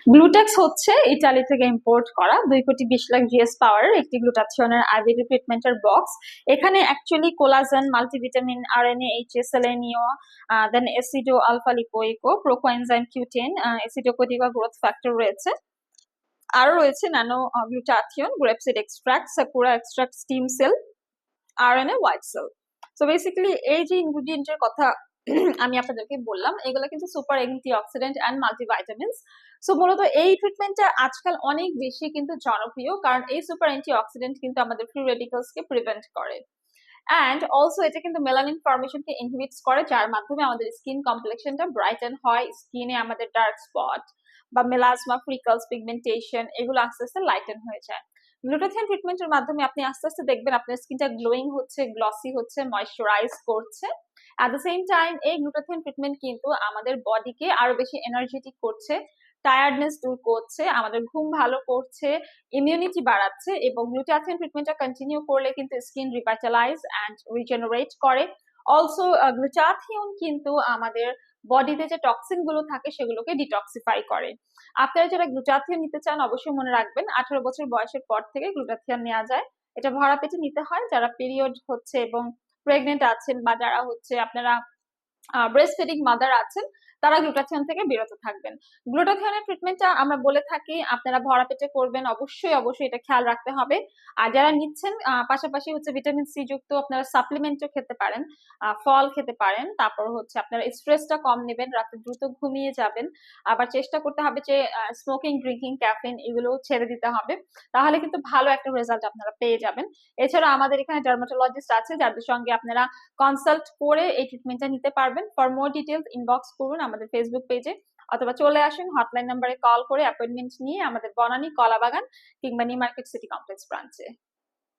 গ্লুটেক্স হচ্ছে ইতালি থেকে ইম্পোর্ট করা 2,20,00,000 জিএস পাওয়ার একটি গ্লুটাথিয়নের আইভিডি ট্রিটমেন্টের বক্স। এখানে actually collagen, multivitamin, RNA, HA, সেলেনিও, দেন এসিডো আলফা লিপোইকো, প্রোকোএনজাইম কিউটেন, এসিডোকোটিকা গ্রোথ ফ্যাক্টর রয়েছে। আরো রয়েছে nano glutathione, grapeseed extract, sakura extract, stem cell, RNA, white cell. So basically এই যে ইনগ্রেডিয়েন্টের কথা আমি আপনাদেরকে বললাম, এগুলো কিন্তু super antioxidant and multivitamins. So মূলত এই ট্রিটমেন্টটা আজকাল অনেক বেশি কিন্তু জনপ্রিয়, কারণ এই সুপার অ্যান্টিঅক্সিডেন্ট কিন্তু আমাদের ফ্রি রেডিক্যালসকে প্রিভেন্ট করে। অ্যান্ড অলসো এটা কিন্তু মেলানিন ফর্মেশনকে ইনহিবিটস করে, যার মাধ্যমে আমাদের স্কিন কমপ্লেক্সনটা ব্রাইটেন হয়, স্কিনে আমাদের ডার্ক স্পট বা মেলাসমা, ফ্রিকলস, পিগমেন্টেশন এগুলো আস্তে আস্তে লাইটেন হয়ে যায়। গ্লুটাথিয়ন ট্রিটমেন্টের মাধ্যমে আপনি আস্তে আস্তে দেখবেন আপনার স্কিনটা গ্লোয়িং হচ্ছে, গ্লসি হচ্ছে, ময়শ্চারাইজ করছে। অ্যাট দ্য সেম টাইম এই গ্লুটাথিয়ন ট্রিটমেন্ট কিন্তু আমাদের বডিকে আরো বেশি এনার্জেটিক করছে, টায়ার্ডনেস দূর করছে, আমাদের ঘুম ভালো করছে, ইমিউনিটি বাড়াচ্ছে, এবং গ্লুটাথিয়ন ট্রিটমেন্টটা কন্টিনিউ করলে কিন্তু স্কিন রিভাইটালাইজ অ্যান্ড রিজেনারেট করে। অলসো গ্লুটাথিয়ন কিন্তু আমাদের বডিতে যে টক্সিন গুলো থাকে সেগুলোকে ডিটক্সিফাই করে। আপনারা যারা গ্লুটাথিয়ন নিতে চান অবশ্যই মনে রাখবেন 18 বছর বয়সের পর থেকে গ্লুটাথিয়ন নেওয়া যায়। এটা ভরা পেটে নিতে হয়। যারা পিরিয়ড হচ্ছে এবং প্রেগনেন্ট আছেন, বা যারা হচ্ছে আপনারা ব্রেস্ট ফিডিং মাদার আছেন, তারা গ্লুটাথিয়ন থেকে বিরত থাকবেন। গ্লুটাথিয়নের ট্রিটমেন্টটা আমরা বলে থাকি আপনারা ভরা পেটে করবেন, অবশ্যই অবশ্যই এটা খেয়াল রাখতে হবে। আর যারা নিচ্ছেন পাশাপাশি হচ্ছে ভিটামিন সি যুক্ত আপনারা সাপ্লিমেন্টও খেতে পারেন, ফল খেতে পারেন। তারপর হচ্ছে আপনারা স্ট্রেসটা কম নেবেন, রাতে দ্রুত ঘুমিয়ে যাবেন। আবার চেষ্টা করতে হবে যে স্মোকিং, ড্রিঙ্কিং, ক্যাফিন এগুলো ছেড়ে দিতে হবে। তাহলে কিন্তু ভালো একটা রেজাল্ট আপনারা পেয়ে যাবেন। এছাড়া আমাদের এখানে ডার্মাটোলজিস্ট আছে যাদের সঙ্গে আপনারা কনসাল্ট করে এই ট্রিটমেন্টটা নিতে পারবেন। ফর মোর ডিটেলস ইনবক্স করুন আমাদের ফেসবুক পেজে, অথবা চলে আসুন হটলাইন নাম্বারে কল করে অ্যাপয়েন্টমেন্ট নিয়ে আমাদের বনানী, কলাবাগান কিংবা নিউ মার্কেট সিটি কমপ্লেক্স ব্রাঞ্চে।